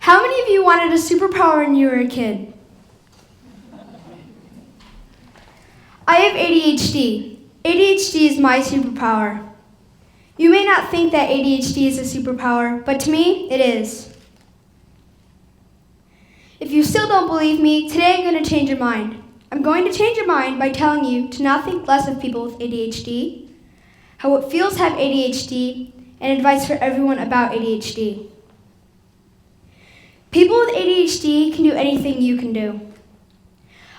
How many of you wanted a superpower when you were a kid? I have ADHD. ADHD is my superpower. You may not think that ADHD is a superpower, but to me, it is. If you still don't believe me, today I'm going to change your mind. I'm going to change your mind by telling you to not think less of people with ADHD, how it feels to have ADHD, and advice for everyone about ADHD. People with ADHD can do anything you can do.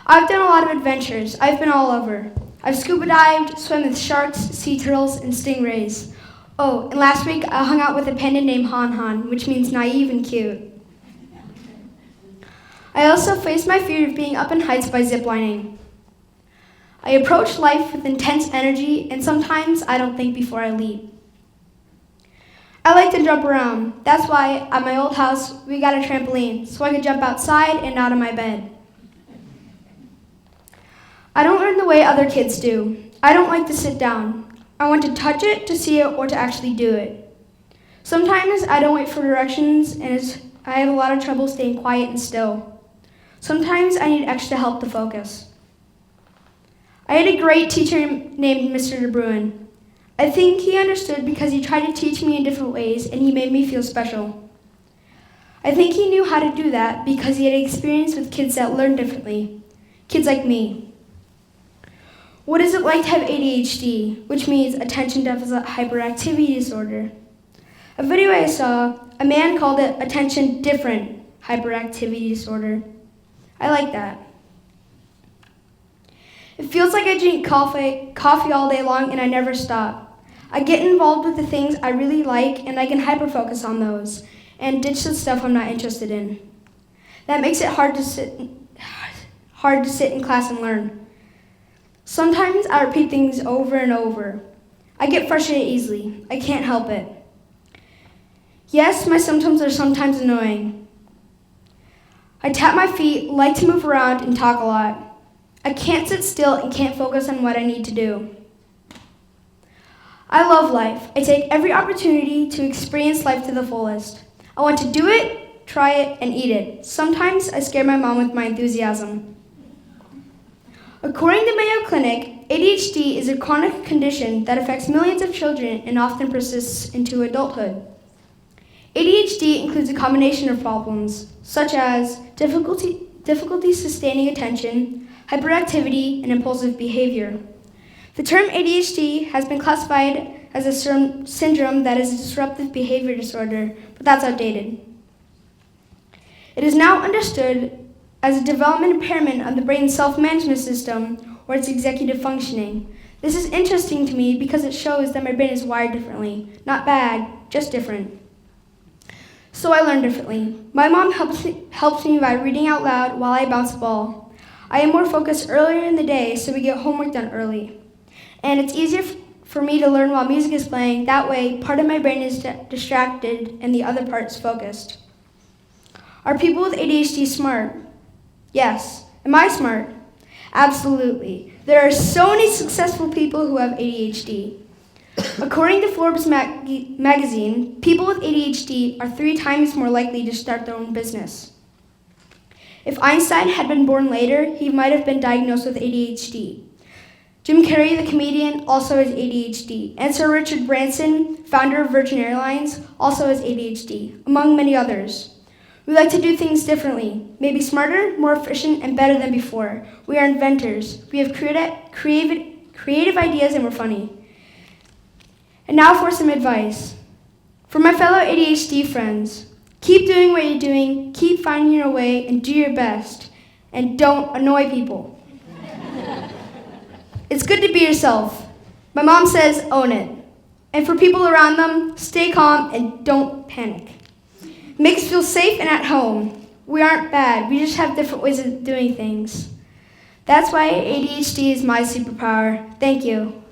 I've done a lot of adventures. I've been all over. I've scuba dived, swam with sharks, sea turtles, and stingrays. Oh, and last week I hung out with a panda named Han Han, which means naive and cute. I also faced my fear of being up in heights by ziplining. I approach life with intense energy, and sometimes I don't think before I leap. I like to jump around. That's why at my old house we got a trampoline, so I could jump outside and out of my bed. I don't learn the way other kids do. I don't like to sit down. I want to touch it, to see it, or to actually do it. Sometimes I don't wait for directions, and I have a lot of trouble staying quiet and still. Sometimes I need extra help to focus. I had a great teacher named Mr. De Bruin. I think he understood because he tried to teach me in different ways, and he made me feel special. I think he knew how to do that because he had experience with kids that learn differently, kids like me. What is it like to have ADHD, which means attention deficit hyperactivity disorder? A video I saw, a man called it attention different hyperactivity disorder. I like that. It feels like I drink coffee all day long and I never stop. I get involved with the things I really like and I can hyper-focus on those and ditch the stuff I'm not interested in. That makes it hard to sit in class and learn. Sometimes I repeat things over and over. I get frustrated easily. I can't help it. Yes, my symptoms are sometimes annoying. I tap my feet, like to move around, and talk a lot. I can't sit still and can't focus on what I need to do. I love life. I take every opportunity to experience life to the fullest. I want to do it, try it, and eat it. Sometimes I scare my mom with my enthusiasm. According to Mayo Clinic, ADHD is a chronic condition that affects millions of children and often persists into adulthood. ADHD includes a combination of problems, such as difficulty sustaining attention, hyperactivity, and impulsive behavior. The term ADHD has been classified as a syndrome that is a disruptive behavior disorder, but that's outdated. It is now understood as a development impairment of the brain's self-management system or its executive functioning. This is interesting to me because it shows that my brain is wired differently. Not bad, just different. So I learn differently. My mom helps me by reading out loud while I bounce the ball. I am more focused earlier in the day, so we get homework done early. And it's easier for me to learn while music is playing. That way, part of my brain is distracted and the other part is focused. Are people with ADHD smart? Yes. Am I smart? Absolutely. There are so many successful people who have ADHD. According to Forbes magazine, people with ADHD are 3 times more likely to start their own business. If Einstein had been born later, he might have been diagnosed with ADHD. Jim Carrey, the comedian, also has ADHD. And Sir Richard Branson, founder of Virgin Airlines, also has ADHD, among many others. We like to do things differently, maybe smarter, more efficient, and better than before. We are inventors. We have creative ideas and we're funny. And now for some advice. For my fellow ADHD friends, keep doing what you're doing, keep finding your way, and do your best. And don't annoy people. It's good to be yourself. My mom says, own it. And for people around them, stay calm and don't panic. Make us feel safe and at home. We aren't bad, we just have different ways of doing things. That's why ADHD is my superpower. Thank you.